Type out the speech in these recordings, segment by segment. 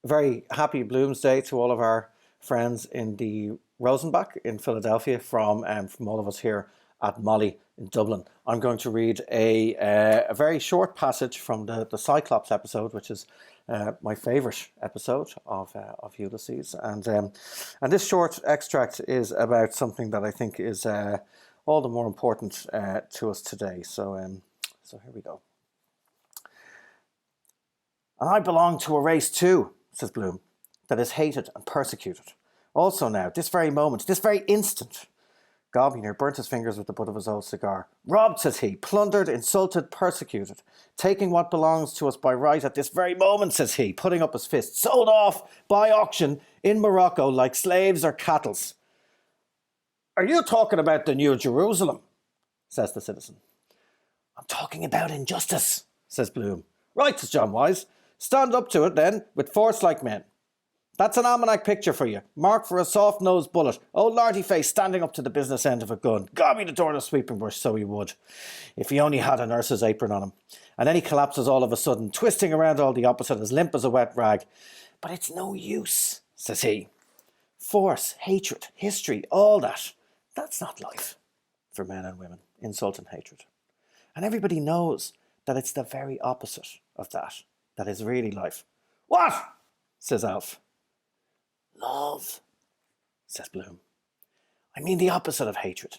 very happy Bloomsday to all of our friends in the Rosenbach in Philadelphia from all of us here at Molly in Dublin. I'm going to read a very short passage from the Cyclops episode, which is my favourite episode of Ulysses. And this short extract is about something that I think is all the more important to us today. So here we go. And I belong to a race too, says Bloom, that is hated and persecuted. Also now, this very moment, this very instant. Gobiner burnt his fingers with the butt of his old cigar. Robbed, says he, plundered, insulted, persecuted. Taking what belongs to us by right at this very moment, says he, putting up his fist. Sold off by auction in Morocco like slaves or cattles. Are you talking about the New Jerusalem? Says the citizen. I'm talking about injustice, says Bloom. Right, says John Wise. Stand up to it then, with force like men. That's an almanac picture for you. Mark for a soft-nosed bullet. Old Larty face standing up to the business end of a gun. Gobby the door of the sweeping brush, so he would. If he only had a nurse's apron on him. And then he collapses all of a sudden, twisting around all the opposite, as limp as a wet rag. But it's no use, says he. Force, hatred, history, all that. That's not life for men and women. Insult and hatred. And everybody knows that it's the very opposite of that is really life. What? Says Alf. Love, says Bloom. I mean the opposite of hatred.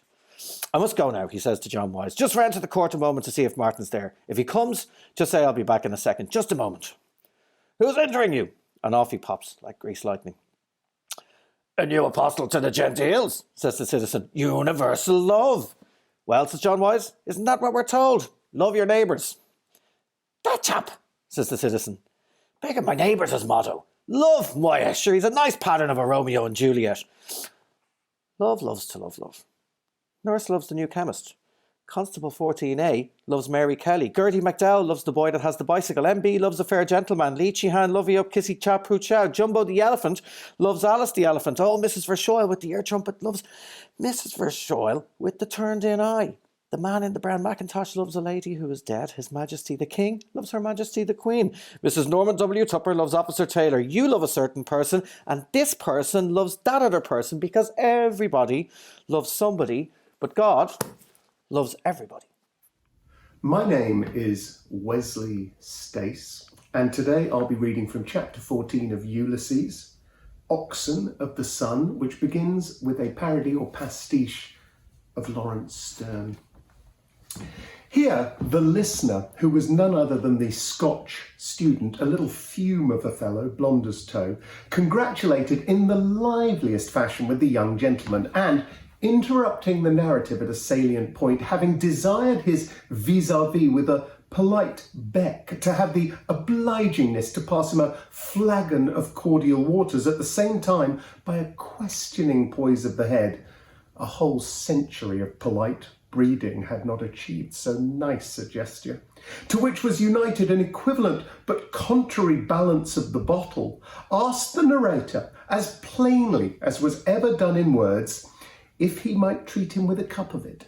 I must go now, he says to John Wise. Just round to the court a moment to see if Martin's there. If he comes, just say I'll be back in a second. Just a moment. Who's entering you? And off he pops like greased lightning. A new apostle to the Gentiles, says the citizen. Universal love. Well, says John Wise, isn't that what we're told? Love your neighbours. That chap, says the citizen. Begging my neighbours his motto. Love, Moya, sure, he's a nice pattern of a Romeo and Juliet. Love loves to love love. Nurse loves the new chemist. Constable 14A loves Mary Kelly. Gertie McDowell loves the boy that has the bicycle. MB loves a fair gentleman. Leechy Han, lovey up, kissy chap, poo chow. Jumbo the elephant loves Alice the elephant. Oh, Mrs. Verschoyle with the ear trumpet loves Mrs. Verschoyle with the turned in eye. The man in the brown Macintosh loves a lady who is dead. His Majesty the King loves Her Majesty the Queen. Mrs. Norman W. Tupper loves Officer Taylor. You love a certain person, and this person loves that other person, because everybody loves somebody, but God loves everybody. My name is Wesley Stace, and today I'll be reading from chapter 14 of Ulysses, Oxen of the Sun, which begins with a parody or pastiche of Lawrence Sterne. Here, the listener, who was none other than the Scotch student, a little fume of a fellow, blond as tow, congratulated in the liveliest fashion with the young gentleman, and, interrupting the narrative at a salient point, having desired his vis-a-vis with a polite beck to have the obligingness to pass him a flagon of cordial waters, at the same time, by a questioning poise of the head, a whole century of polite breeding had not achieved so nice a gesture, to which was united an equivalent but contrary balance of the bottle, asked the narrator, as plainly as was ever done in words, if he might treat him with a cup of it.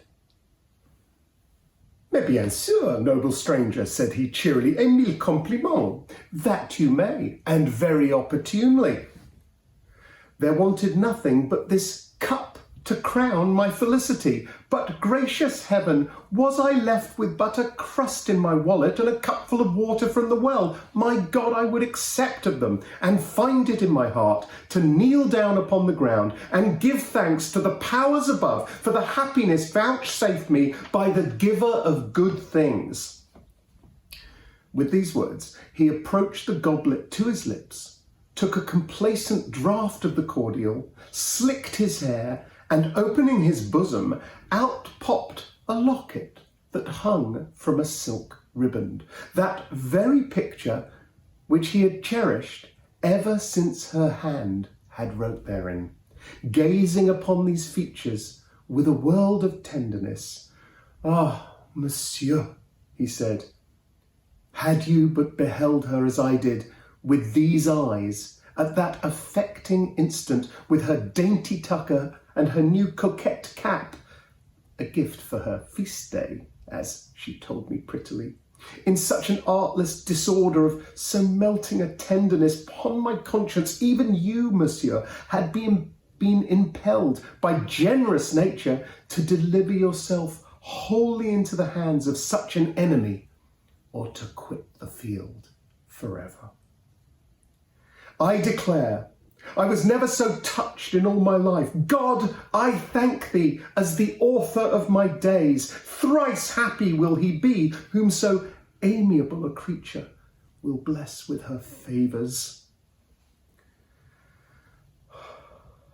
Mais bien sûr, noble stranger, said he cheerily, et mille compliments. That you may, and very opportunely. There wanted nothing but this cup to crown my felicity. But, gracious heaven, was I left with but a crust in my wallet and a cupful of water from the well, my God, I would accept of them, and find it in my heart to kneel down upon the ground and give thanks to the powers above for the happiness vouchsafed me by the giver of good things. With these words, he approached the goblet to his lips, took a complacent draught of the cordial, slicked his hair, and opening his bosom, out popped a locket that hung from a silk riband, that very picture which he had cherished ever since her hand had wrote therein. Gazing upon these features with a world of tenderness, "Ah, monsieur," he said, "had you but beheld her as I did, with these eyes, at that affecting instant, with her dainty tucker and her new coquette cap, a gift for her feast day, as she told me prettily, In such an artless disorder of so melting a tenderness, upon my conscience, even you, monsieur, had been impelled by generous nature to deliver yourself wholly into the hands of such an enemy, or to quit the field forever. I declare, I was never so touched in all my life. God, I thank thee as the author of my days. Thrice happy will he be whom so amiable a creature will bless with her favours.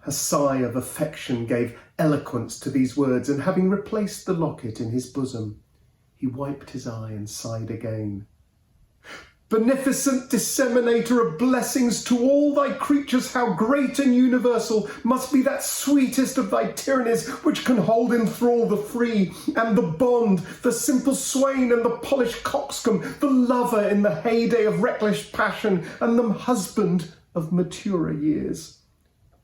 A sigh of affection gave eloquence to these words, and having replaced the locket in his bosom, he wiped his eye and sighed again. Beneficent disseminator of blessings to all thy creatures, how great and universal must be that sweetest of thy tyrannies which can hold in thrall the free and the bond, the simple swain and the polished coxcomb, the lover in the heyday of reckless passion, and the husband of maturer years.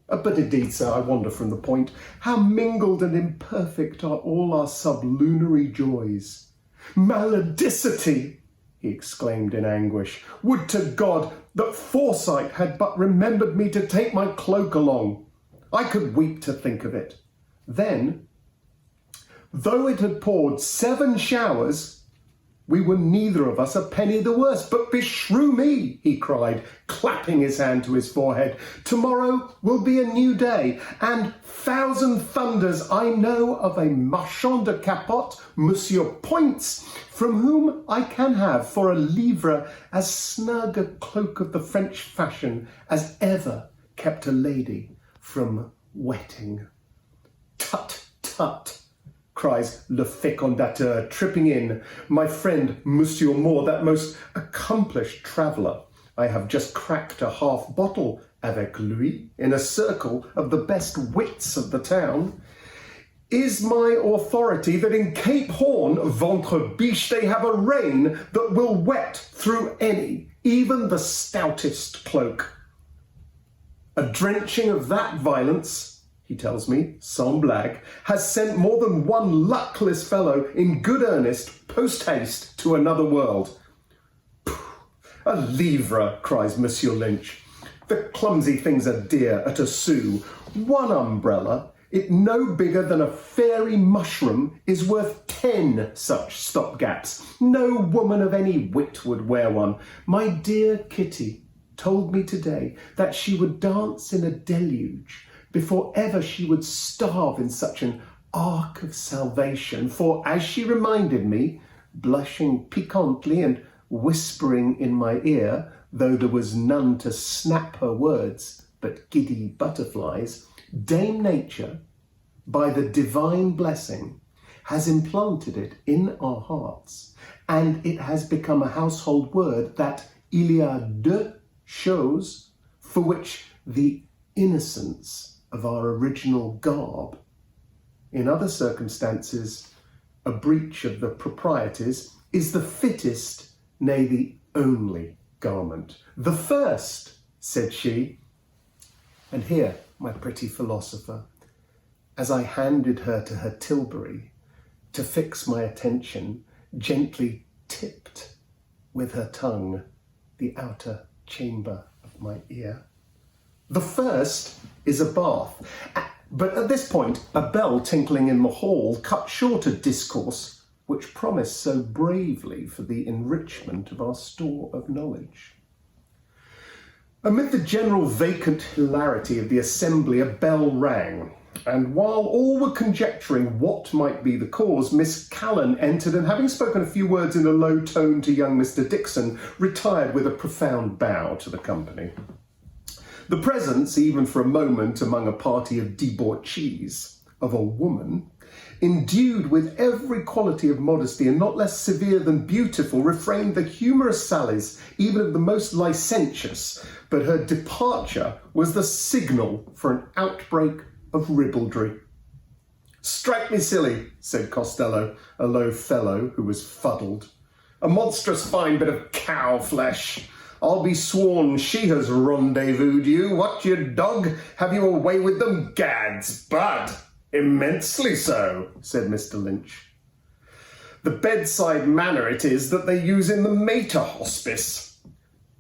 But indeed, sir, I wander from the point. How mingled and imperfect are all our sublunary joys. Maledicity! He exclaimed in anguish. Would to God that foresight had but remembered me to take my cloak along. I could weep to think of it. Then, though it had poured 7 showers, we were neither of us a penny the worse. But beshrew me, he cried, clapping his hand to his forehead, tomorrow will be a new day, and 1,000 thunders, I know of a marchand de capote, Monsieur Points, from whom I can have for a livre as snug a cloak of the French fashion as ever kept a lady from wetting. Tut, tut, cries le fécondateur, tripping in. My friend, Monsieur Moore, that most accomplished traveller. I have just cracked a half bottle avec lui in a circle of the best wits of the town. Is my authority that in Cape Horn, ventre biche, they have a rain that will wet through any, even the stoutest cloak. A drenching of that violence, he tells me, sans blague, has sent more than one luckless fellow in good earnest post-haste to another world. A livre, cries Monsieur Lynch. The clumsy things are dear at a sou. One umbrella, it no bigger than a fairy mushroom, is worth 10 such stopgaps. No woman of any wit would wear one. My dear Kitty told me today that she would dance in a deluge before ever she would starve in such an ark of salvation, for, as she reminded me, blushing piquantly and whispering in my ear, though there was none to snap her words but giddy butterflies, Dame Nature, by the divine blessing, has implanted it in our hearts, and it has become a household word that il y a deux choses for which the innocence of our original garb, in other circumstances a breach of the proprieties, is the fittest, nay, the only garment. The first, said she, and here, my pretty philosopher, as I handed her to her tilbury, to fix my attention, gently tipped with her tongue the outer chamber of my ear. The first is a bath. But at this point, a bell tinkling in the hall cut short a discourse which promised so bravely for the enrichment of our store of knowledge. Amid the general vacant hilarity of the assembly, a bell rang, and while all were conjecturing what might be the cause, Miss Callan entered, and having spoken a few words in a low tone to young Mr. Dixon, retired with a profound bow to the company. The presence, even for a moment among a party of debauchees, of a woman, endued with every quality of modesty and not less severe than beautiful, refrained the humorous sallies even of the most licentious, but her departure was the signal for an outbreak of ribaldry. Strike me silly, said Costello, a low fellow who was fuddled. A monstrous fine bit of cow flesh. I'll be sworn she has rendezvoused you. What, you dog? Have you a way with them? Gads, bud! Immensely so, said Mr. Lynch. The bedside manner it is that they use in the mater hospice.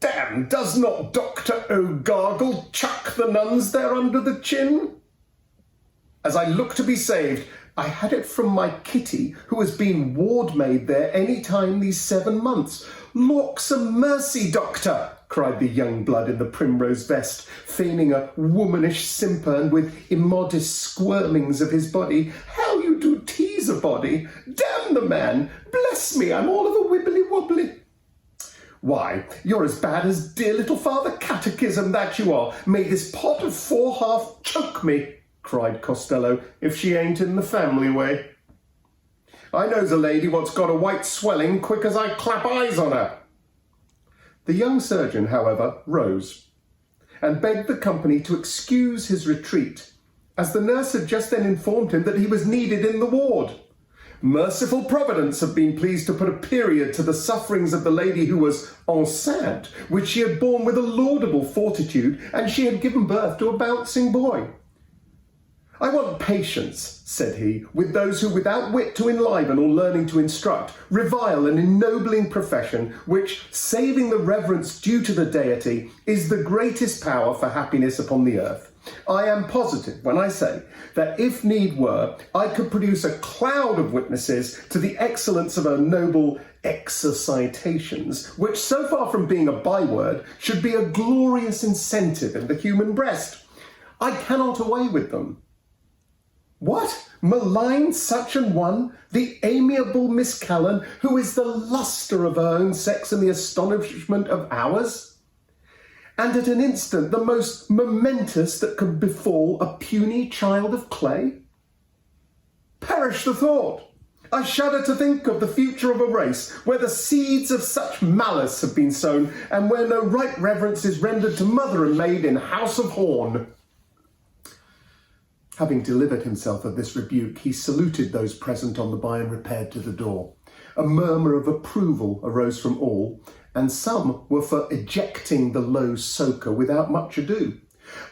Damn, does not Dr. O'Gargle chuck the nuns there under the chin? As I look to be saved, I had it from my Kitty, who has been ward maid there any time these 7 months. Lawks a mercy, doctor, cried the young blood in the primrose vest, feigning a womanish simper and with immodest squirmings of his body. How you do tease a body! Damn the man! Bless me, I'm all of a wibbly-wobbly. Why, you're as bad as dear little Father Catechism, that you are. May this pot of 4/2 choke me, cried Costello, if she ain't in the family way. I knows a lady what's got a white swelling quick as I clap eyes on her. The young surgeon, however, rose and begged the company to excuse his retreat, as the nurse had just then informed him that he was needed in the ward. Merciful Providence had been pleased to put a period to the sufferings of the lady who was enceinte, which she had borne with a laudable fortitude, and she had given birth to a bouncing boy. I want patience, said he, with those who, without wit to enliven or learning to instruct, revile an ennobling profession which, saving the reverence due to the deity, is the greatest power for happiness upon the earth. I am positive when I say that if need were, I could produce a cloud of witnesses to the excellence of her noble exercitations, which, so far from being a byword, should be a glorious incentive in the human breast. I cannot away with them. What? Malign such an one, the amiable Miss Callan, who is the lustre of her own sex and the astonishment of ours? And at an instant the most momentous that could befall a puny child of clay? Perish the thought! I shudder to think of the future of a race where the seeds of such malice have been sown, and where no right reverence is rendered to mother and maid in house of horn. Having delivered himself of this rebuke, he saluted those present on the by and repaired to the door. A murmur of approval arose from all, and some were for ejecting the low soaker without much ado,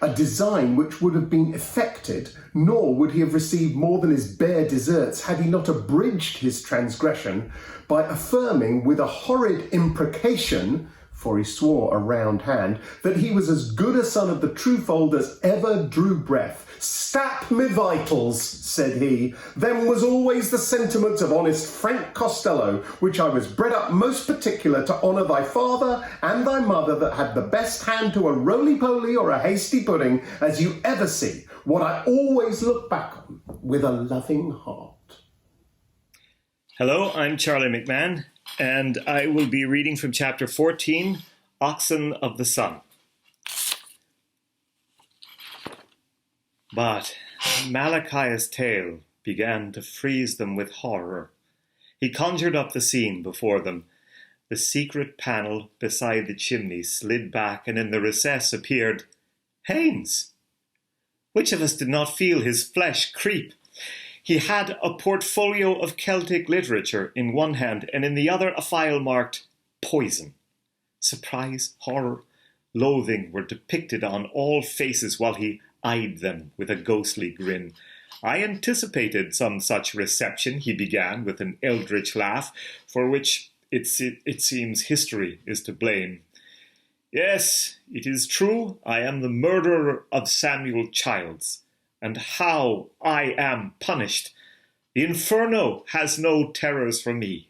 a design which would have been effected, nor would he have received more than his bare deserts had he not abridged his transgression by affirming with a horrid imprecation, for he swore a round hand, that he was as good a son of the true fold as ever drew breath. Stap me vitals, said he, them was always the sentiments of honest Frank Costello, which I was bred up most particular to honour thy father and thy mother that had the best hand to a roly-poly or a hasty pudding as you ever see, what I always look back on with a loving heart. Hello, I'm Charlie McMahon, and I will be reading from chapter 14, Oxen of the Sun. But Malachi's tale began to freeze them with horror. He conjured up the scene before them. The secret panel beside the chimney slid back, and in the recess appeared Haines. Which of us did not feel his flesh creep? He had a portfolio of Celtic literature in one hand, and in the other a file marked Poison. Surprise, horror, loathing were depicted on all faces while he eyed them with a ghostly grin. I anticipated some such reception, he began with an eldritch laugh, for which it seems history is to blame. Yes, it is true, I am the murderer of Samuel Childs, and how I am punished. The Inferno has no terrors for me.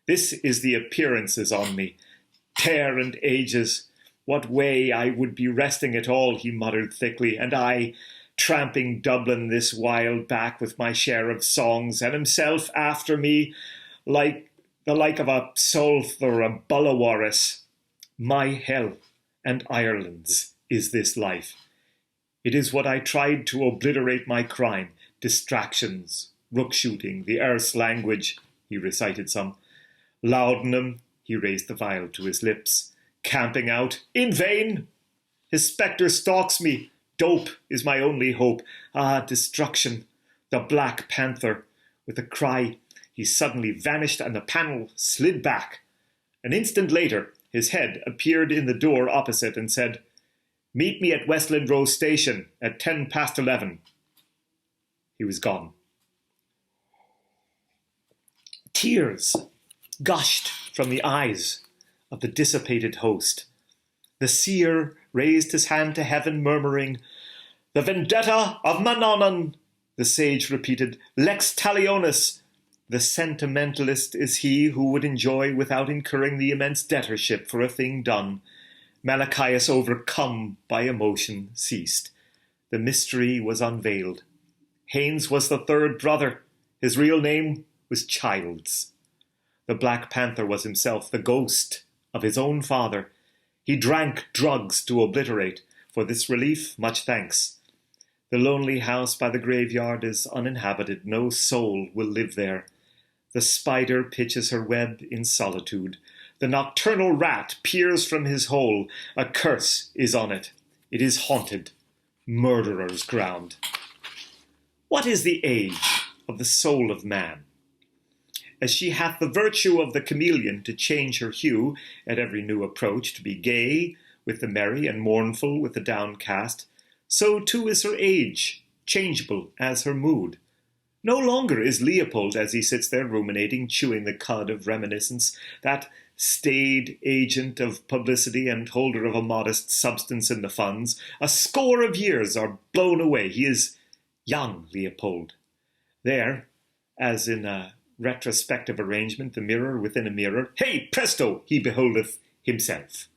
This is the appearances on me. Tear and ages, what way I would be resting at all, he muttered thickly, and I, tramping Dublin this while back with my share of songs, and himself after me, like the like of a Solth or a Bullawaris. My hell and Ireland's is this life. It is what I tried to obliterate my crime, distractions, rook-shooting, the Erse language, he recited some. Laudanum, he raised the vial to his lips. Camping out, in vain. His spectre stalks me. Dope is my only hope. Ah, destruction, the Black Panther. With a cry, he suddenly vanished and the panel slid back. An instant later, his head appeared in the door opposite and said, Meet me at Westland Row Station at 11:10. He was gone. Tears gushed from the eyes of the dissipated host. The seer raised his hand to heaven, murmuring, "The vendetta of Mannanan," the sage repeated, "Lex talionis." The sentimentalist is he who would enjoy without incurring the immense debtorship for a thing done. Malachias, overcome by emotion, ceased. The mystery was unveiled. Haines was the third brother. His real name was Childs. The Black Panther was himself the ghost of his own father. He drank drugs to obliterate. For this relief, much thanks. The lonely house by the graveyard is uninhabited. No soul will live there. The spider pitches her web in solitude. The nocturnal rat peers from his hole. A curse is on it. It is haunted. Murderer's ground. What is the age of the soul of man? As she hath the virtue of the chameleon to change her hue at every new approach, to be gay with the merry and mournful with the downcast, so too is her age, changeable as her mood. No longer is Leopold, as he sits there ruminating, chewing the cud of reminiscence, that staid agent of publicity and holder of a modest substance in the funds. A score of years are blown away. He is young Leopold. There, as in a retrospective arrangement, the mirror within a mirror, hey, presto, he beholdeth himself.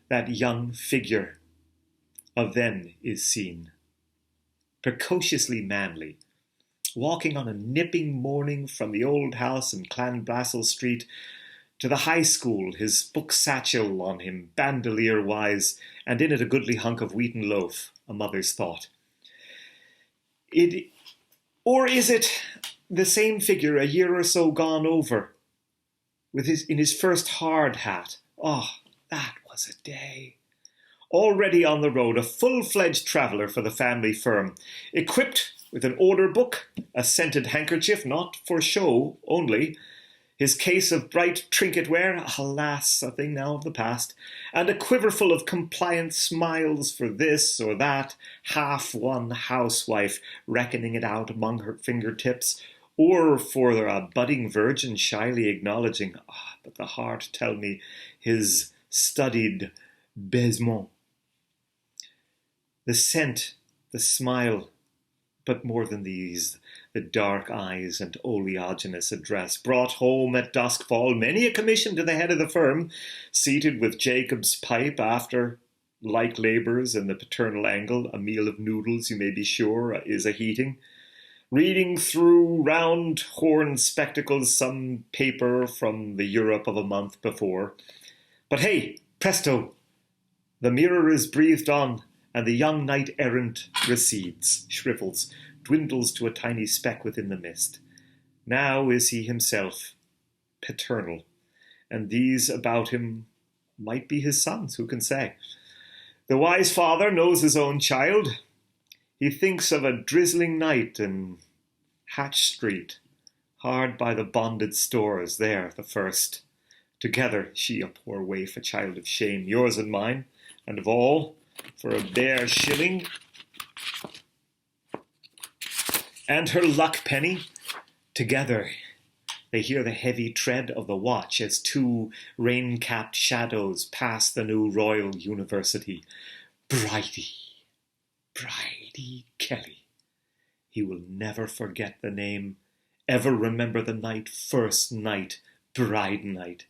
That young figure of then is seen, precociously manly, walking on a nipping morning from the old house in Clanbrassil Street to the high school, his book satchel on him, bandolier-wise, and in it a goodly hunk of wheaten loaf, a mother's thought. Or is it the same figure a year or so gone over, in his first hard hat? Oh, that was a day. Already on the road, a full-fledged traveller for the family firm, equipped with an order book, a scented handkerchief, not for show only, his case of bright trinket-ware, alas, a thing now of the past, and a quiverful of compliant smiles for this or that, half-won housewife reckoning it out among her fingertips, or for a budding virgin shyly acknowledging, but the heart tell me, his studied baisement. The scent, the smile, but more than these, the dark eyes and oleaginous address brought home at duskfall many a commission to the head of the firm, seated with Jacob's pipe after like labours in the paternal angle, a meal of noodles, you may be sure, is a heating, reading through round horn spectacles some paper from the Europe of a month before. But hey, presto, the mirror is breathed on, and the young knight-errant recedes, shrivels, dwindles to a tiny speck within the mist. Now is he himself paternal, and these about him might be his sons, who can say? The wise father knows his own child. He thinks of a drizzling night in Hatch Street, hard by the bonded stores, there the first. Together, she a poor waif, a child of shame, yours and mine, and of all, for a bare shilling, and her luck penny. Together they hear the heavy tread of the watch as two rain-capped shadows pass the new Royal University. Bridie Kelly. He will never forget the name, ever remember the night, first night, bride night.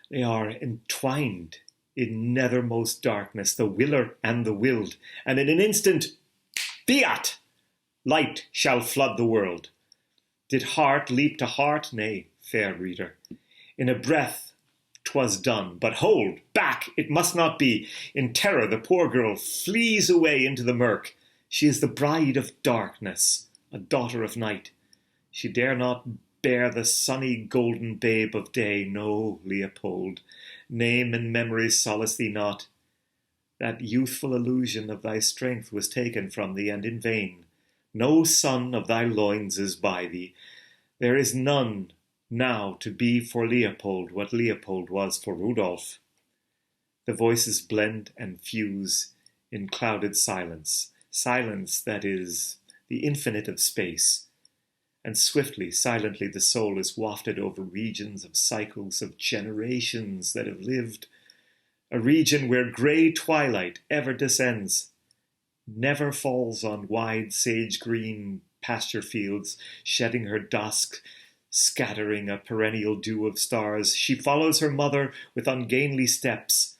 They are entwined in nethermost darkness, the willer and the willed, and in an instant, fiat! Light shall flood the world. Did heart leap to heart? Nay, fair reader. In a breath 'twas done, but hold, back, it must not be. In terror the poor girl flees away into the murk. She is the bride of darkness, a daughter of night. She dare not bear the sunny golden babe of day. No, Leopold, name and memory solace thee not. That youthful illusion of thy strength was taken from thee, and in vain. No son of thy loins is by thee. There is none now to be for Leopold what Leopold was for Rudolph. The voices blend and fuse in clouded silence, silence that is the infinite of space. and swiftly, silently, the soul is wafted over regions of cycles of generations that have lived, a region where grey twilight ever descends, never falls on wide sage-green pasture fields, shedding her dusk, scattering a perennial dew of stars. She follows her mother with ungainly steps,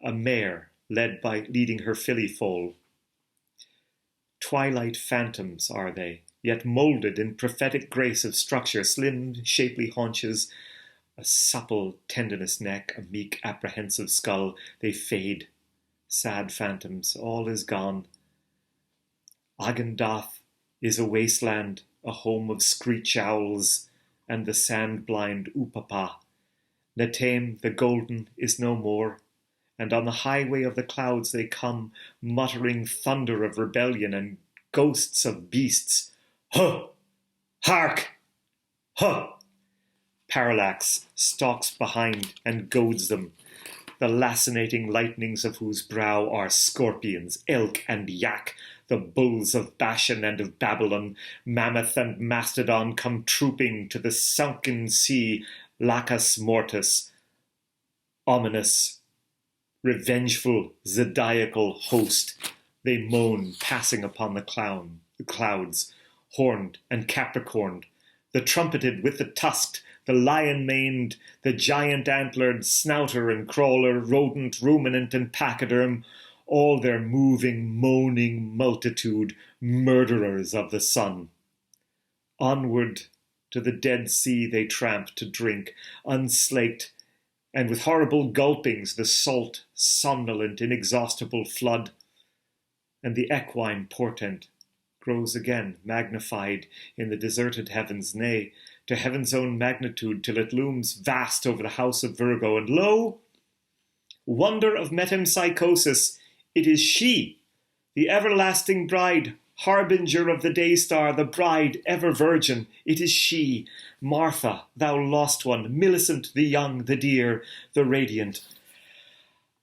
a mare leading her filly foal. Twilight phantoms are they, yet moulded in prophetic grace of structure, slim, shapely haunches, a supple, tendinous neck, a meek, apprehensive skull. They fade, sad phantoms, all is gone. Agendath is a wasteland, a home of screech owls and the sand-blind Upapa. Netem, the golden, is no more, and on the highway of the clouds they come, muttering thunder of rebellion and ghosts of beasts. Huh! Hark! Huh! Parallax stalks behind and goads them, the lacinating lightnings of whose brow are scorpions, elk and yak, the bulls of Bashan and of Babylon, mammoth and mastodon come trooping to the sunken sea, lacus mortis, ominous, revengeful, zodiacal host. They moan, passing upon the clouds, horned and capricorned, the trumpeted with the tusked, the lion-maned, the giant-antlered, snouter and crawler, rodent, ruminant, and pachyderm, all their moving, moaning multitude, murderers of the sun. Onward to the Dead Sea they tramp to drink, unslaked, and with horrible gulpings the salt, somnolent, inexhaustible flood. And the equine portent grows again, magnified in the deserted heavens, nay, to heaven's own magnitude, till it looms vast over the house of Virgo. And lo, wonder of metempsychosis, it is she, the everlasting bride, harbinger of the day star, the bride ever virgin. It is she, Martha, thou lost one, Millicent, the young, the dear, the radiant.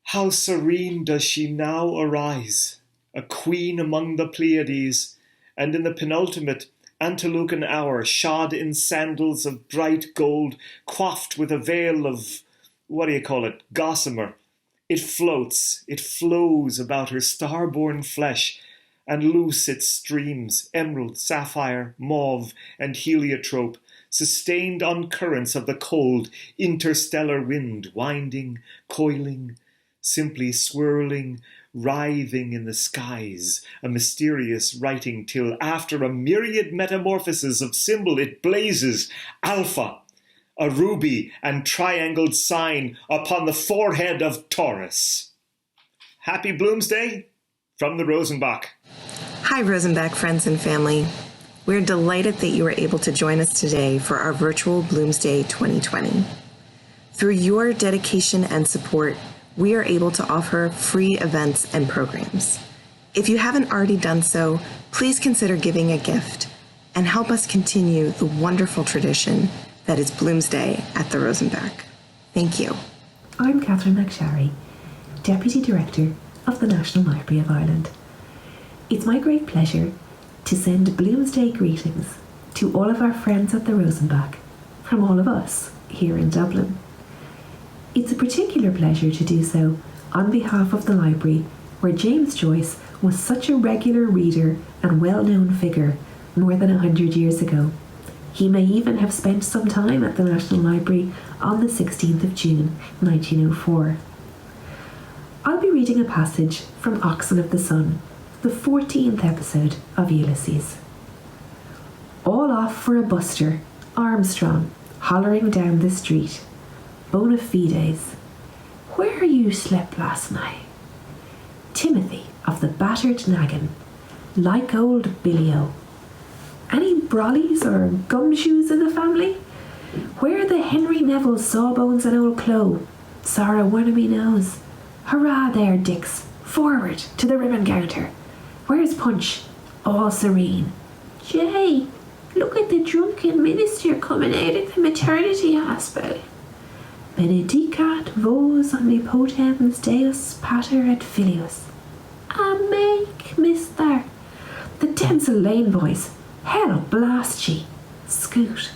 How serene does she now arise, a queen among the Pleiades, and in the penultimate Antilucan hour, shod in sandals of bright gold, coiffed with a veil of, gossamer. It floats, it flows about her star-born flesh, and loose it streams, emerald, sapphire, mauve, and heliotrope, sustained on currents of the cold, interstellar wind, winding, coiling, simply swirling, writhing in the skies, a mysterious writing, till after a myriad metamorphoses of symbol it blazes, Alpha, a ruby and triangled sign upon the forehead of Taurus. Happy Bloomsday from the Rosenbach. Hi, Rosenbach friends and family. We're delighted that you were able to join us today for our virtual Bloomsday 2020. Through your dedication and support, we are able to offer free events and programs. If you haven't already done so, please consider giving a gift and help us continue the wonderful tradition that is Bloomsday at the Rosenbach. Thank you. I'm Katherine McSharry, Deputy Director of the National Library of Ireland. It's my great pleasure to send Bloomsday greetings to all of our friends at the Rosenbach from all of us here in Dublin. It's a particular pleasure to do so on behalf of the library, where James Joyce was such a regular reader and well-known figure more than 100 years ago. He may even have spent some time at the National Library on the 16th of June 1904. I'll be reading a passage from Oxen of the Sun, the 14th episode of Ulysses. All off for a buster, Armstrong, hollering down the street. Bona fides. Where you slept last night? Timothy of the battered naggin, like old Billy-O. Any brollies or gumshoes in the family? Where the Henry Neville sawbones and old Clo? Sarah one of me knows. Hurrah there, Dix. Forward to the ribbon counter. Where's Punch? All serene. Jay, look at the drunken minister coming out of the maternity hospital. Benedicat vos omnipotens Deus pater et filius. Make, mister. The Denzil Lane boys. Hell blast ye. Scoot.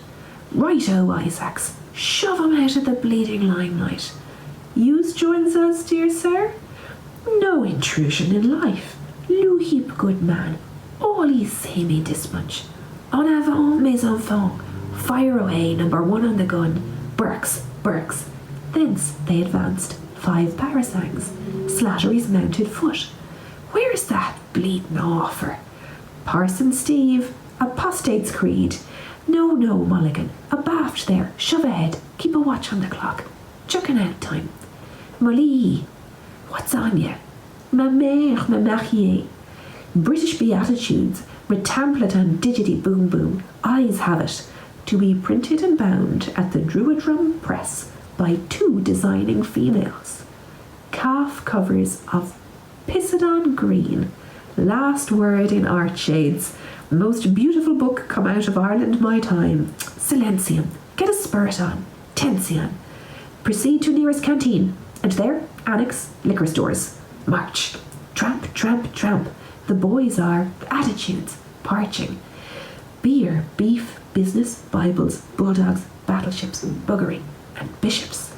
Right-o, Isaacs. Shove 'em out of the bleeding limelight. Yous joins us, dear sir? No intrusion in life. Lou heap good man. All he say me this much. En avant, mes enfants. Fire away, number 1 on the gun. Burks, Burks. Thence they advanced, 5 parasangs. Slattery's mounted foot. Where's that bleeding offer? Parson Steve, apostate's creed. No, Mulligan, abaft there, shove ahead, keep a watch on the clock. Chucking out time. Molly, what's on ye? Ma mère, ma mariée. British Beatitudes, retemplet and digity boom boom, eyes have it, to be printed and bound at the Druidrum Press by 2 designing females. Calf covers of Pisidon Green, last word in art shades, most beautiful book come out of Ireland my time. Silentium, get a spurt on. Tension. Proceed to nearest canteen, and there, annex, liquor stores. March. Tramp, tramp, tramp. The boys are attitudes, parching. Beer, beef, business, Bibles, bulldogs, battleships, buggery, and bishops.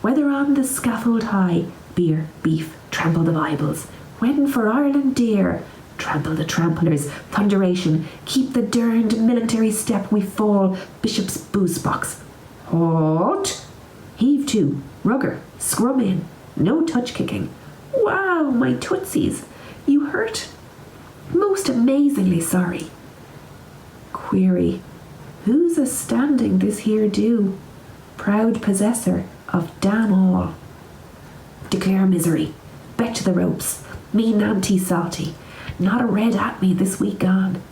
Whether on the scaffold high, beer, beef, trample the Bibles. When for Ireland dear, trample the tramplers, thunderation, keep the derned military step we fall, bishop's booze box. Halt! Heave to, rugger, scrum in, no touch kicking. Wow, my tootsies, you hurt? Most amazingly sorry. Query, who's a standing this here do? Proud possessor of damn all. Declare misery, bet to the ropes, me nanty salty, not a red at me this week gone.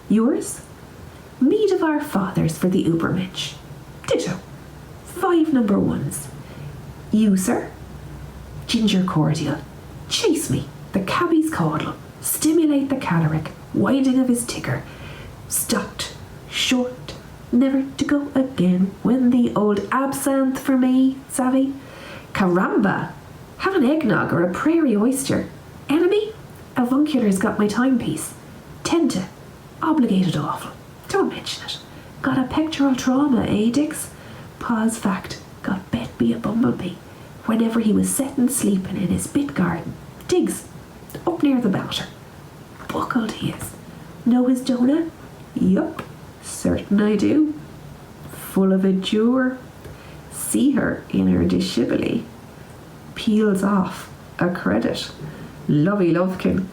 Yours? Mead of our fathers for the Ubermensch. Ditto. 5 number 1s. You, sir? Ginger cordial. Chase me, the cabbie's caudal. Stimulate the caloric, winding of his ticker. Stopped, short, never to go again. When the old absinthe for me, savvy? Caramba! Have an eggnog or a prairie oyster. Enemy? Avuncular's got my timepiece. Tenta. Obligated awful. Don't mention it. Got a pectoral trauma, eh, Dix? Pa's fact. Got bet be a bumblebee. Whenever he was settin' sleeping in his bit garden. Diggs. Up near the batter. Buckled he is. Know his donut? Yup. Certain I do. Full of a jure. See her in her dishibili. Peels off. A credit. Lovey Lovekin.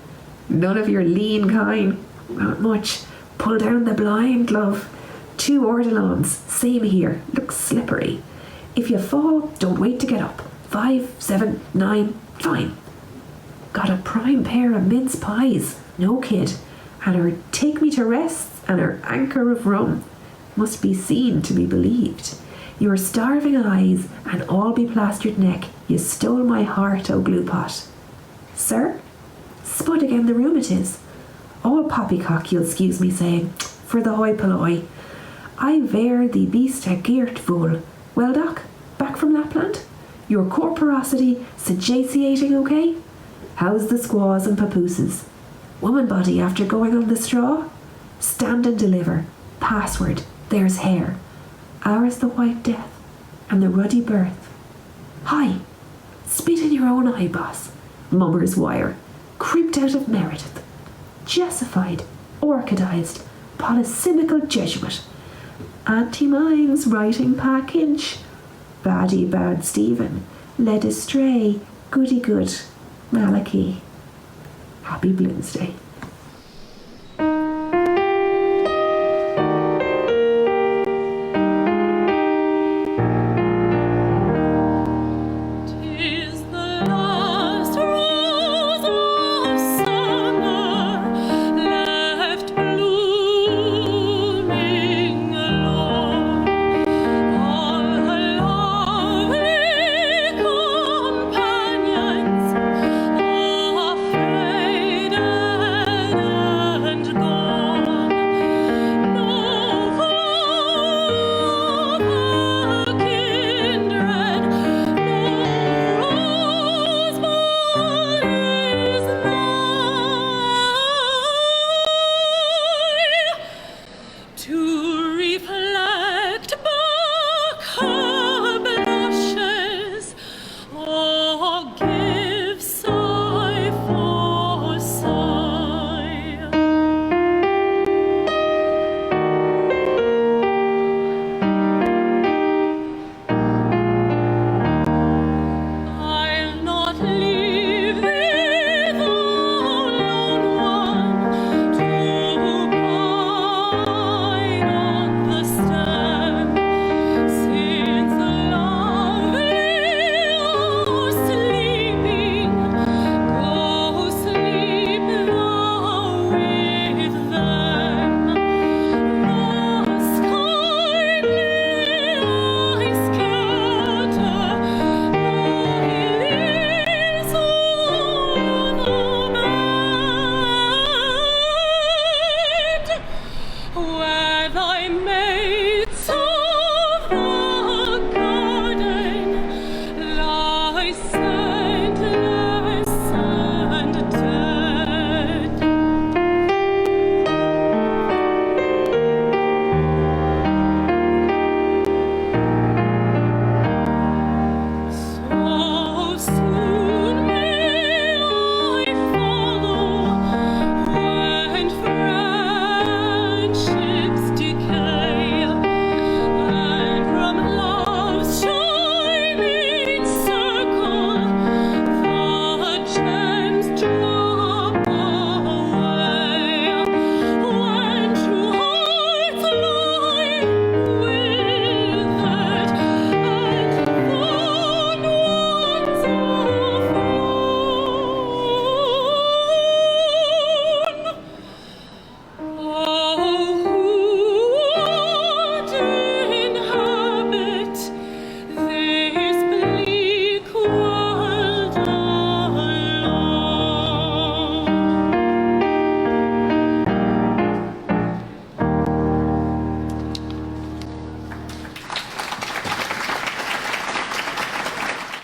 None of your lean kind. Not much. Pull down the blind, love. 2 ortolans. Same here. Looks slippery. If you fall, don't wait to get up. 5, 7, 9. Fine. Got a prime pair of mince pies. No kid. And her take me to rest and her anchor of rum. Must be seen to be believed. Your starving eyes and all be plastered neck. You stole my heart, oh glue pot. Sir? Spud again the room it is. All poppycock, you'll excuse me saying, for the hoi polloi. I vear the beast a geert fool. Well, Doc, back from Lapland? Your corporosity satiating okay? How's the squaws and papooses? Woman body after going on the straw? Stand and deliver. Password, there's hair. Ours the white death and the ruddy birth. Hi, spit in your own eye, boss. Mummer's wire, creeped out of Meredith. Jessified, orchidized, polysemical Jesuit. Anti-mimes writing package. Baddie bad Stephen, led astray, goody good, Malachi. Happy Bloomsday. Companions, afraid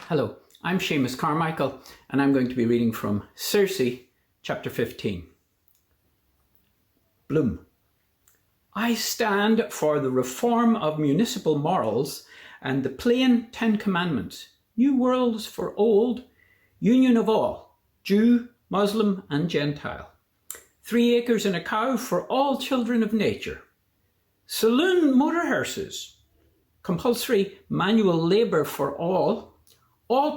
Hello, I'm Seamus Carmichael, and I'm going to be reading from Circe, chapter 15. Bloom. I stand for the reform of municipal morals and the plain 10 commandments, new worlds for old, union of all, Jew, Muslim and Gentile. 3 acres and a cow for all children of nature. Saloon motor hearses. Compulsory manual labour for all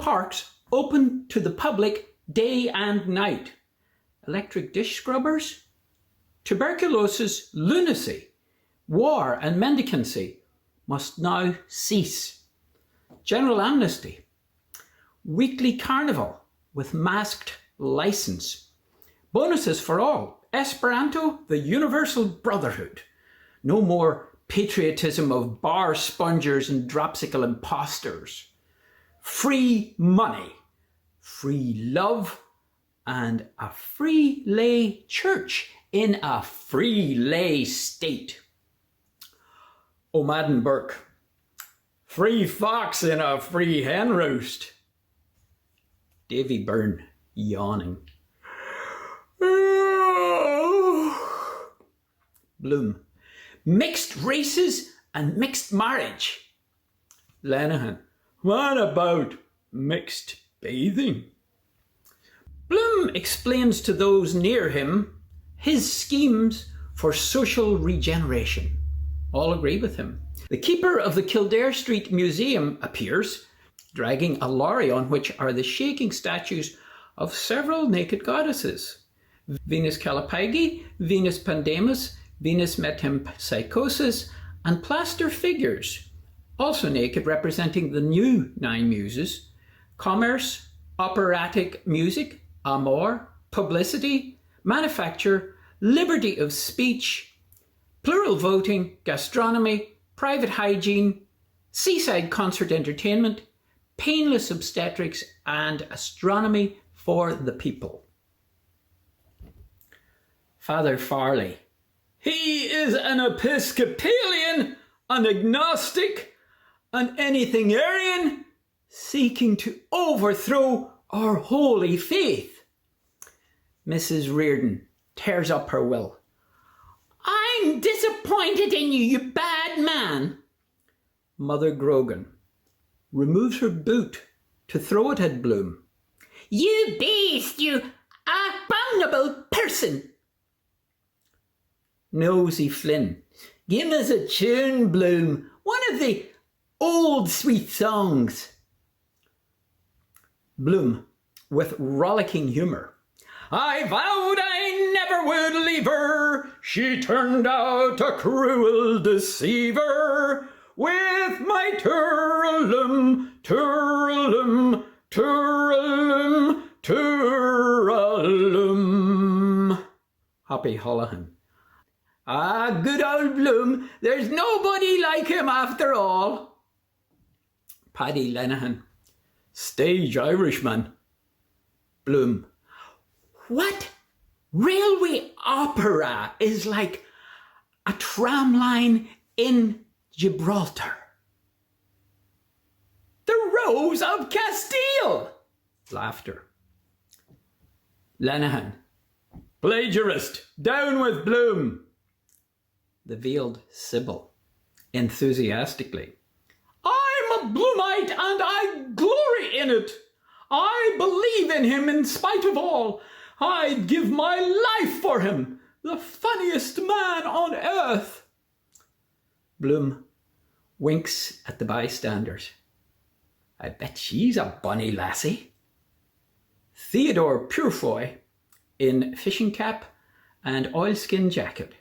parks open to the public day and night. Electric dish scrubbers. Tuberculosis, lunacy, war and mendicancy must now cease. General amnesty. Weekly carnival with masked licence. Bonuses for all. Esperanto, the universal brotherhood. No more patriotism of bar spongers and dropsicle impostors. Free money, free love, and a free lay church in a free lay state. O'Madden Burke, free fox in a free hen roost. Davy Byrne, yawning. Bloom, mixed races and mixed marriage. Lenihan, what about mixed bathing? Bloom explains to those near him his schemes for social regeneration. All agree with him. The keeper of the Kildare Street Museum appears, dragging a lorry on which are the shaking statues of several naked goddesses. Venus Callipyge, Venus Pandemus, Venus Metempsychosis, and plaster figures, also naked, representing the new 9 muses: commerce, operatic music, amour, publicity, manufacture, liberty of speech, plural voting, gastronomy, private hygiene, seaside concert entertainment, painless obstetrics, and astronomy for the people. Father Farley. He is an Episcopalian, an agnostic, an anything Arian, seeking to overthrow our holy faith. Mrs. Reardon tears up her will. I'm disappointed in you, you bad man. Mother Grogan removes her boot to throw it at Bloom. You beast, you abominable person. Nosy Flynn. Give us a tune, Bloom. One of the old sweet songs. Bloom, with rollicking humour. I vowed I never would leave her. She turned out a cruel deceiver. With my turalum, turalum, turalum, turalum. Hoppy Holohan. Ah, good old Bloom. There's nobody like him after all. Paddy Lenihan. Stage Irishman. Bloom. What? Railway opera is like a tram line in Gibraltar. The Rose of Castile. Laughter. Lenihan. Plagiarist. Down with Bloom. The veiled Sybil, enthusiastically. I'm a Bloomite and I glory in it. I believe in him in spite of all. I'd give my life for him, the funniest man on earth. Bloom winks at the bystanders. I bet she's a bonny lassie. Theodore Purefoy, in fishing cap and oilskin jacket.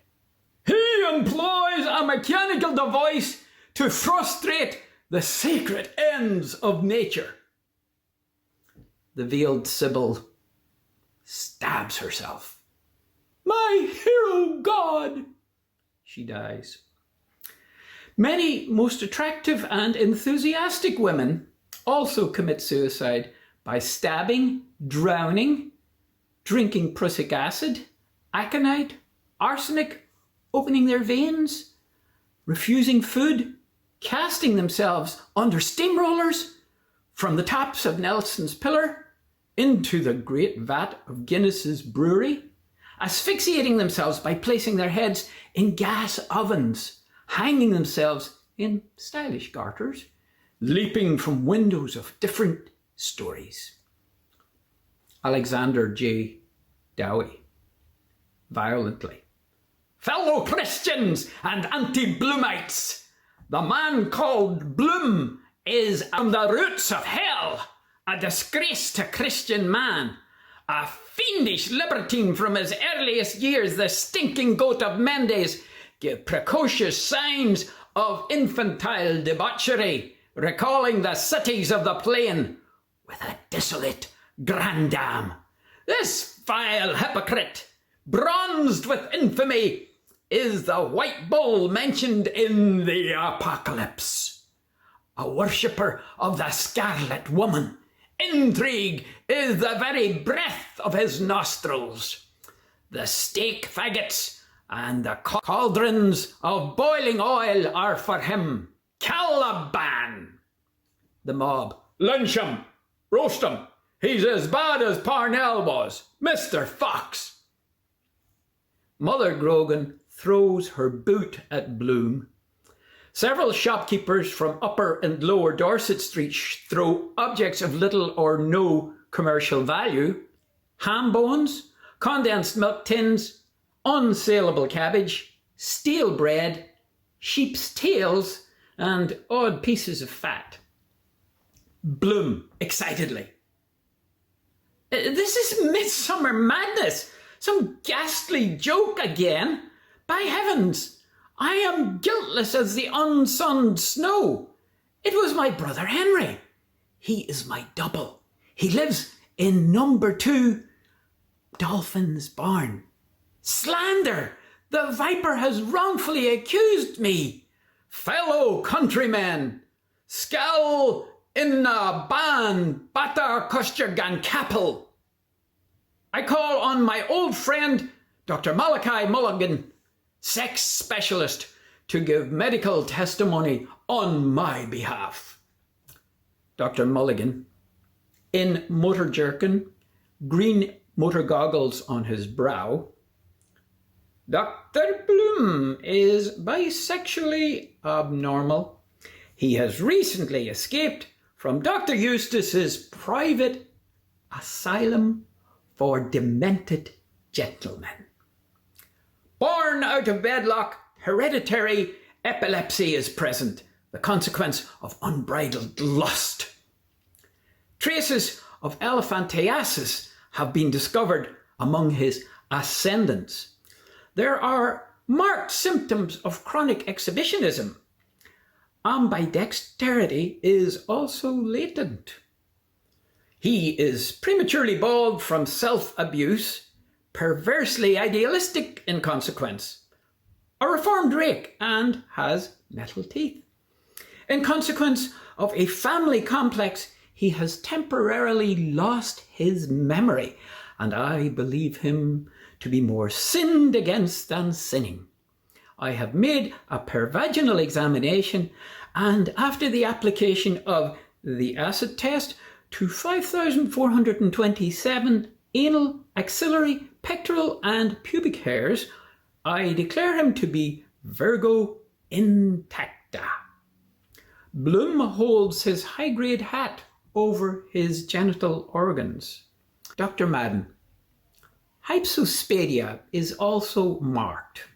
He employs a mechanical device to frustrate the sacred ends of nature. The veiled Sybil stabs herself. My hero god! She dies. Many most attractive and enthusiastic women also commit suicide by stabbing, drowning, drinking prussic acid, aconite, arsenic, opening their veins, refusing food, casting themselves under steamrollers, from the tops of Nelson's Pillar into the great vat of Guinness's brewery, asphyxiating themselves by placing their heads in gas ovens, hanging themselves in stylish garters, leaping from windows of different stories. Alexander J. Dowie, violently. Fellow Christians and anti-Bloomites, the man called Bloom is from the roots of hell, a disgrace to Christian man, a fiendish libertine from his earliest years, the stinking goat of Mendes, give precocious signs of infantile debauchery, recalling the cities of the plain with a desolate grandam. This vile hypocrite, bronzed with infamy, is the white bull mentioned in the Apocalypse, a worshipper of the Scarlet Woman. Intrigue is the very breath of his nostrils. The stake faggots and the cauldrons of boiling oil are for him. Caliban! The mob. Lynch him! Roast him! He's as bad as Parnell was, Mr. Fox! Mother Grogan throws her boot at Bloom. Several shopkeepers from Upper and Lower Dorset Street throw objects of little or no commercial value, ham bones, condensed milk tins, unsaleable cabbage, stale bread, sheep's tails, and odd pieces of fat. Bloom, excitedly. This is midsummer madness, some ghastly joke again. By heavens, I am guiltless as the unsunned snow. It was my brother Henry. He is my double. He lives in number 2 Dolphin's Barn. Slander! The viper has wrongfully accused me. Fellow countrymen, scal inna ban bata kostjagan kapel. I call on my old friend, Dr. Malachi Mulligan, sex specialist, to give medical testimony on my behalf. Dr. Mulligan, in motor jerkin, green motor goggles on his brow. Dr. Bloom is bisexually abnormal. He has recently escaped from Dr. Eustace's private asylum for demented gentlemen. Born out of wedlock, hereditary epilepsy is present, the consequence of unbridled lust. Traces of elephantiasis have been discovered among his ascendants. There are marked symptoms of chronic exhibitionism. Ambidexterity is also latent. He is prematurely bald from self-abuse, perversely idealistic in consequence, a reformed rake, and has metal teeth. In consequence of a family complex, he has temporarily lost his memory, and I believe him to be more sinned against than sinning. I have made a pervaginal examination, and after the application of the acid test to 5,427 anal, axillary, pectoral, and pubic hairs, I declare him to be Virgo intacta. Bloom holds his high-grade hat over his genital organs. Dr. Madden. Hypsospadia is also marked.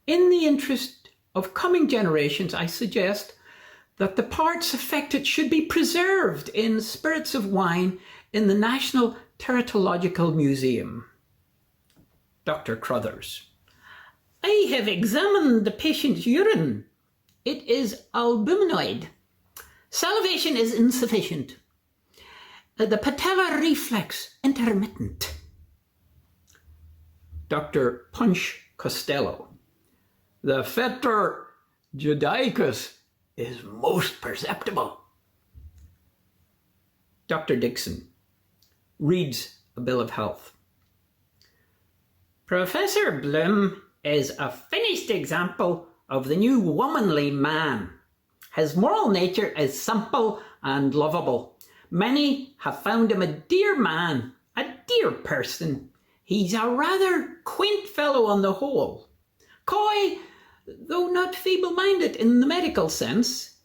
In the interest of coming generations, I suggest that the parts affected should be preserved in spirits of wine in the National Teratological Museum. Dr. Crothers. I have examined the patient's urine. It is albuminoid. Salivation is insufficient. The patellar reflex intermittent. Dr. Punch Costello. The fetor judaicus is most perceptible. Dr. Dixon reads a bill of health. Professor Bloom is a finished example of the new womanly man. His moral nature is simple and lovable. Many have found him a dear man, a dear person. He's a rather quaint fellow on the whole. Coy, though not feeble-minded in the medical sense.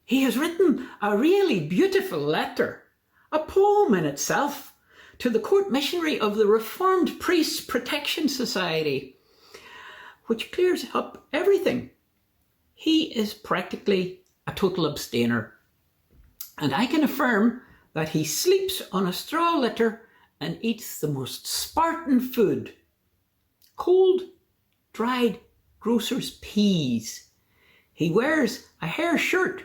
He has written a really beautiful letter, a poem in itself, to the court missionary of the Reformed Priests Protection Society, which clears up everything. He is practically a total abstainer, and I can affirm that he sleeps on a straw litter and eats the most Spartan food. Cold, dried grocer's peas. He wears a hair shirt,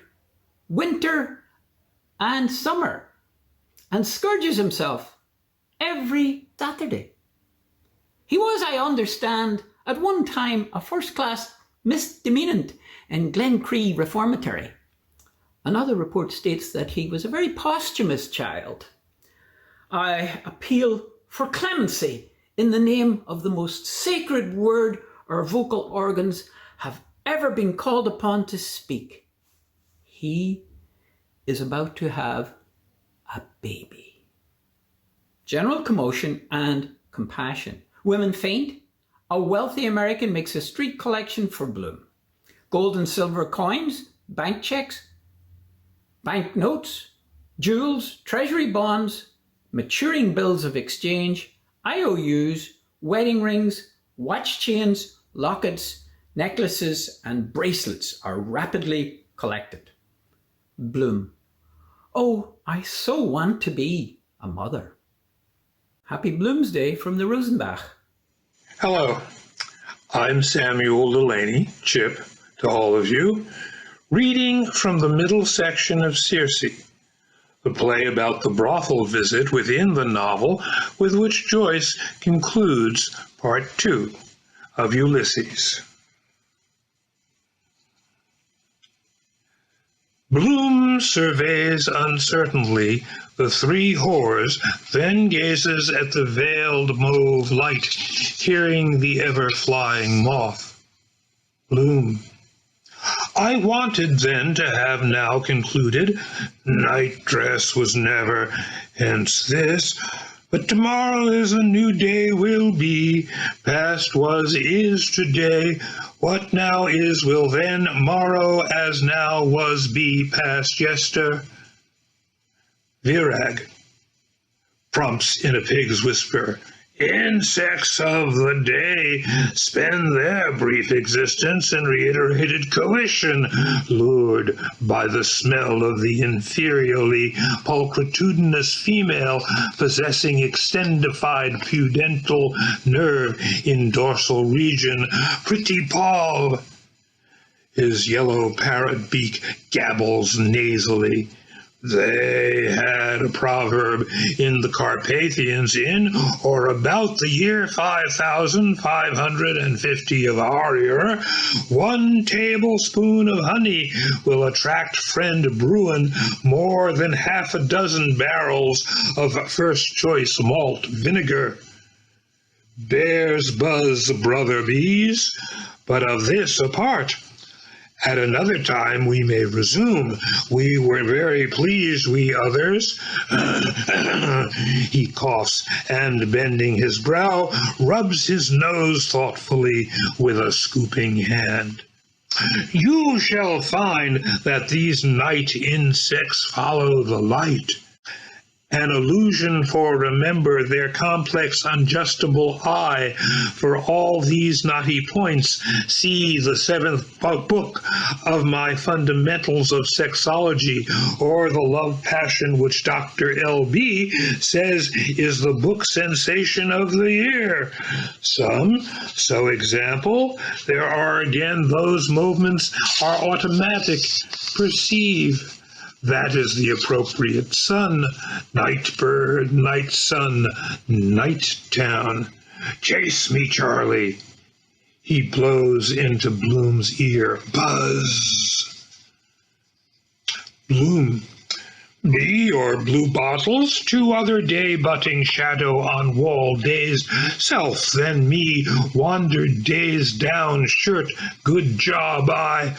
winter and summer, and scourges himself every Saturday. He was, I understand, at one time a first-class misdemeanant in Glencree Reformatory. Another report states that he was a very posthumous child. I appeal for clemency in the name of the most sacred word our vocal organs have ever been called upon to speak. He is about to have a baby. General commotion and compassion. Women faint. A wealthy American makes a street collection for Bloom. Gold and silver coins, bank checks, bank notes, jewels, treasury bonds, maturing bills of exchange, IOUs, wedding rings, watch chains, lockets, necklaces, and bracelets are rapidly collected. Bloom. Oh, I so want to be a mother. Happy Bloomsday from the Rosenbach. Hello, I'm Samuel Delany, Chip, to all of you, reading from the middle section of Circe, the play about the brothel visit within the novel with which Joyce concludes Part 2 of Ulysses. Bloom surveys uncertainly the three whores, then gazes at the veiled mauve light, hearing the ever-flying moth. Bloom. I wanted then to have now concluded, night dress was never, hence this, but tomorrow is a new day will be, past was is today, what now is will then morrow as now was be past yester. Virag prompts in a pig's whisper, insects of the day spend their brief existence in reiterated coition, lured by the smell of the inferiorly pulchritudinous female possessing extendified pudental nerve in dorsal region. Pretty Paul. His yellow parrot beak gabbles nasally. They had a proverb in the Carpathians in or about the year 5,550 of our era, 1 tablespoon of honey will attract friend Bruin more than 6 barrels of first-choice malt vinegar. Bears buzz, brother bees, but of this apart. At another time we may resume. We were very pleased, we others. He coughs, and bending his brow, rubs his nose thoughtfully with a scooping hand. You shall find that these night insects follow the light. An illusion for remember their complex unjustable eye. For all these knotty points, see the 7th book of my Fundamentals of Sexology, or the love passion which Dr. L.B. says is the book sensation of the year. So example, there are again those movements are automatic, perceive. That is the appropriate sun, night bird, night sun, night town. Chase me, Charlie. He blows into Bloom's ear. Buzz. Bloom. Me or blue bottles, 2 other day butting shadow on wall, dazed self, then me, wandered days down, shirt, good job, I.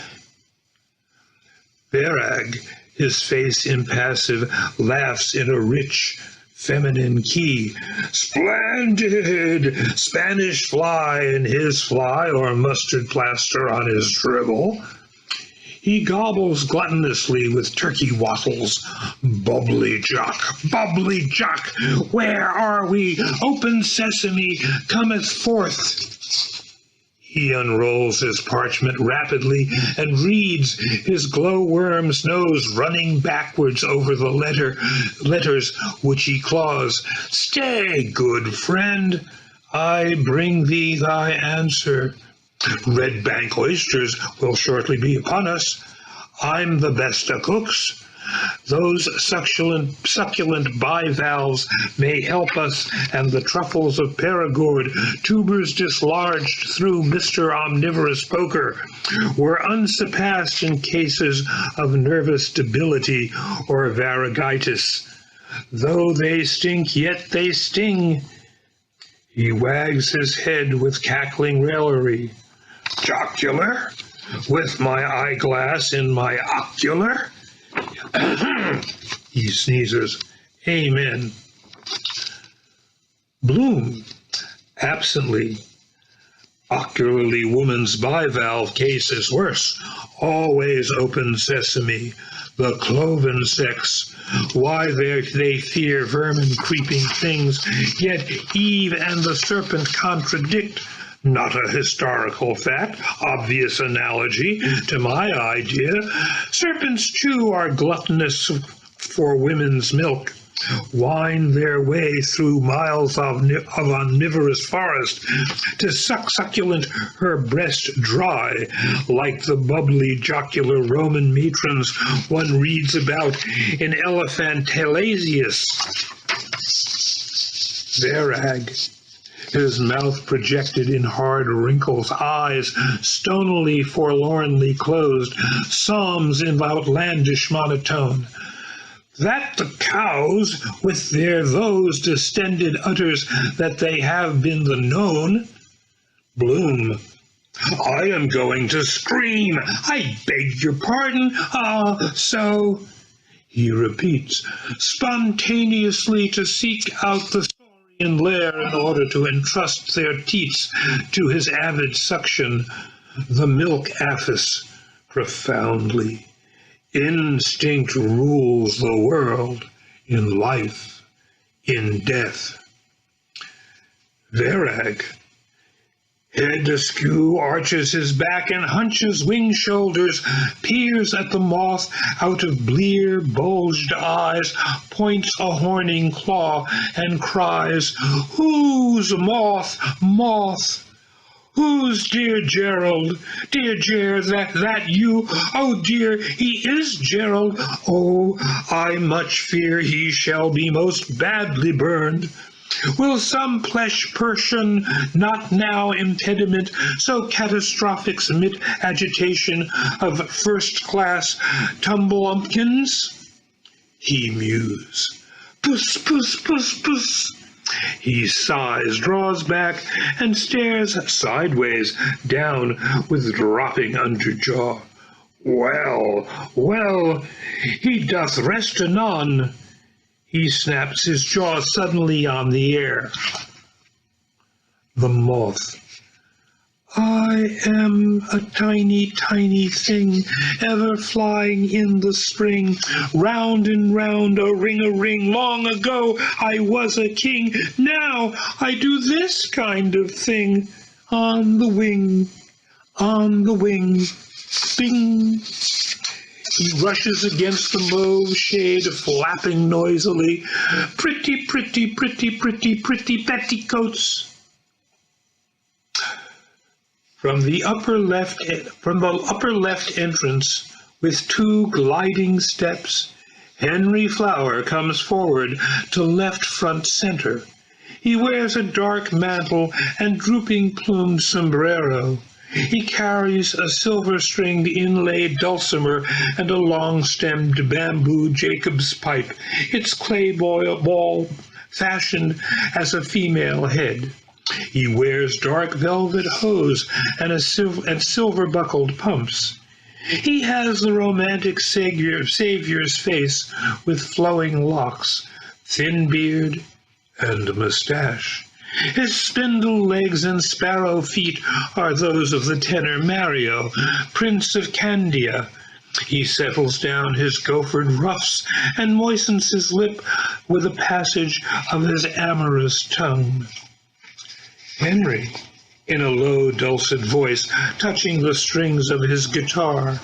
Virag. His face impassive, laughs in a rich, feminine key. Splendid! Spanish fly in his fly, or mustard plaster on his dribble. He gobbles gluttonously with turkey wattles. Bubbly jock, where are we? Open sesame, cometh forth. He unrolls his parchment rapidly and reads, his glowworm's nose running backwards over the letters which he claws. Stay, good friend, I bring thee thy answer. Red Bank oysters will shortly be upon us. I'm the best of cooks. Those succulent bivalves may help us, and the truffles of Perigord, tubers dislodged through Mr. Omnivorous Poker, were unsurpassed in cases of nervous debility or variegitis. Though they stink, yet they sting. He wags his head with cackling raillery. Jocular? With my eyeglass in my ocular? He sneezes. Amen. Bloom, absently. Ocularly, woman's bivalve case is worse. Always open sesame. The cloven sex. Why they fear vermin creeping things, yet Eve and the serpent contradict. Not a historical fact, obvious analogy to my idea. Serpents, too, are gluttonous for women's milk, wind their way through miles of omnivorous forest to suck succulent her breast dry, like the bubbly jocular Roman matrons one reads about in Elephantalasius. Verag. His mouth projected in hard wrinkles, eyes stonily forlornly closed, psalms in outlandish monotone. That the cows, with their those distended utters, that they have been the known. Bloom. I am going to scream. I beg your pardon. So. He repeats, spontaneously to seek out the in lair in order to entrust their teats to his avid suction, the milk aphis profoundly. Instinct rules the world in life, in death. Verag. Head askew, arches his back and hunches wing shoulders, peers at the moth out of blear, bulged eyes, points a horning claw, and cries, Who's moth, moth? Who's dear Gerald? Dear Ger, that you? Oh dear, he is Gerald. Oh, I much fear he shall be most badly burned. Will some plesh Persian, not now impediment, so catastrophic submit agitation of first-class tumblelumpkins? He mews. Puss, puss, puss, puss. He sighs, draws back, and stares sideways down with dropping underjaw. Well, well, he doth rest anon. He snaps his jaw suddenly on the air. The moth. I am a tiny, tiny thing, ever flying in the spring. Round and round, a ring. Long ago I was a king. Now I do this kind of thing. On the wing, bing. He rushes against the mauve shade, flapping noisily. Pretty petticoats. From the upper left entrance, with 2 gliding steps, Henry Flower comes forward to left front center. He wears a dark mantle and drooping plumed sombrero. He carries a silver-stringed inlaid dulcimer and a long-stemmed bamboo Jacob's pipe, its clay ball fashioned as a female head. He wears dark velvet hose and silver-buckled pumps. He has the romantic savior's face with flowing locks, thin beard, and mustache. His spindle legs and sparrow feet are those of the tenor Mario, Prince of Candia. He settles down his gophered ruffs and moistens his lip with a passage of his amorous tongue. Henry, in a low, dulcet voice, touching the strings of his guitar.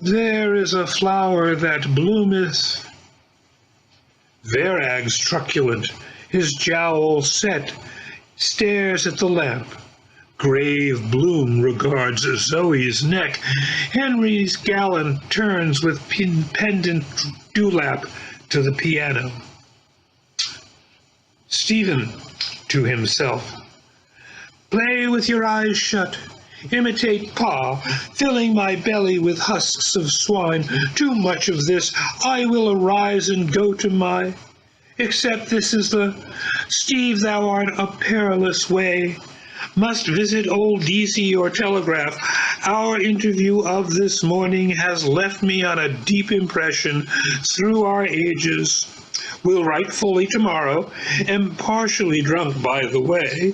There is a flower that bloometh. Verag's truculent, his jowl set, stares at the lamp. Grave Bloom regards Zoe's neck. Henry's gallant turns with pendant dewlap to the piano. Stephen, to himself, play with your eyes shut. Imitate Pa, filling my belly with husks of swine. Too much of this, I will arise and go to my... Except this is the... Steve, thou art a perilous way. Must visit old DC or telegraph. Our interview of this morning has left me on a deep impression through our ages. Will write fully tomorrow. Am partially drunk, by the way.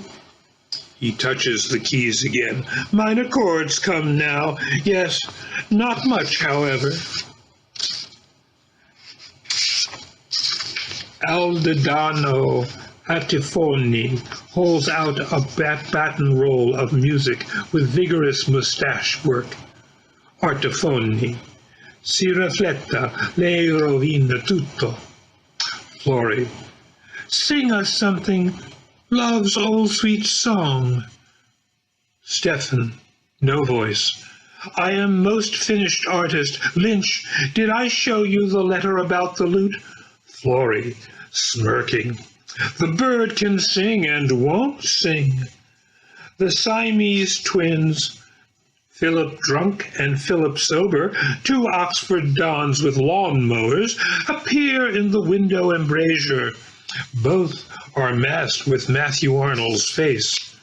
He touches the keys again. Minor chords come now. Yes, not much, however. Aldedano Attifoni holds out a baton roll of music with vigorous mustache work. Artifoni. Si rifletta, lei rovina tutto. Flori. Sing us something. Love's old sweet song. Stephen, no voice. I am most finished artist. Lynch, did I show you the letter about the lute? Florrie, smirking. The bird can sing and won't sing. The Siamese twins, Philip drunk and Philip sober, two Oxford dons with lawn mowers, appear in the window embrasure. Both are masked with Matthew Arnold's face.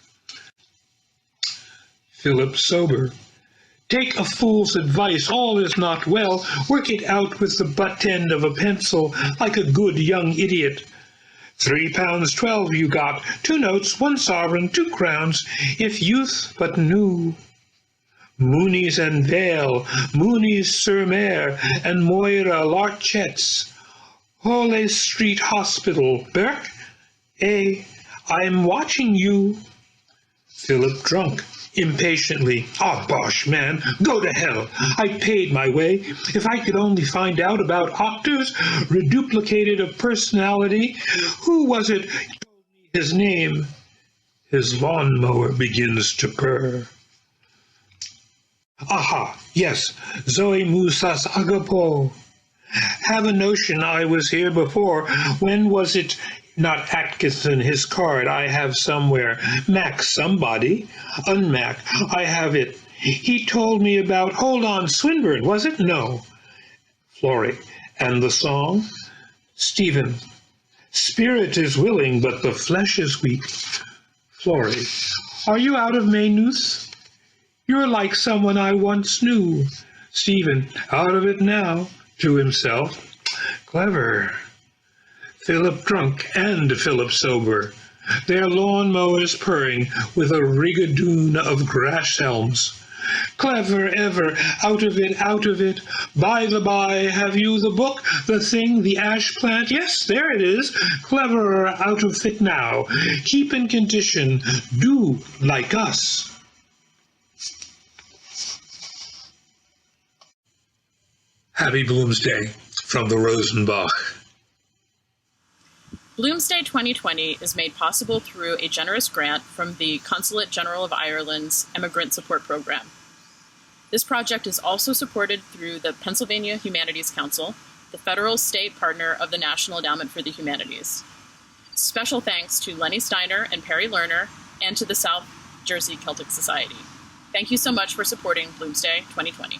Philip sober. Take a fool's advice, all is not well. Work it out with the butt end of a pencil, like a good young idiot. £3.12 you got, 2 notes, 1 sovereign, 2 crowns, if youth but new. Moonies and Vale, Moonies sur Mer, and Moira Larchettes. Holy Street Hospital, Burke? I'm watching you. Philip drunk, impatiently. Ah, bosh, man, go to hell. I paid my way. If I could only find out about octaves, reduplicated of personality. Who was it told me his name? His lawnmower begins to purr. Aha, yes, Zoe Musas Agapo. Have a notion I was here before. When was it? Not Atkinson, his card I have somewhere. Mac somebody. Unmac, I have it. He told me about, hold on, Swinburne, was it? No. Florrie, and the song? Stephen, spirit is willing, but the flesh is weak. Florrie, are you out of Maynooth? You're like someone I once knew. Stephen, out of it now, to himself. Clever. Philip drunk and Philip sober, their lawn-mowers purring with a rigadoon of grass helms. Clever ever, out of it. By the by, have you the book, the thing, the ash plant? Yes, there it is. Cleverer out of it now. Keep in condition. Do like us. Happy Bloomsday from the Rosenbach. Bloomsday 2020 is made possible through a generous grant from the Consulate General of Ireland's Immigrant Support Program. This project is also supported through the Pennsylvania Humanities Council, the federal state partner of the National Endowment for the Humanities. Special thanks to Lenny Steiner and Perry Lerner, and to the South Jersey Celtic Society. Thank you so much for supporting Bloomsday 2020.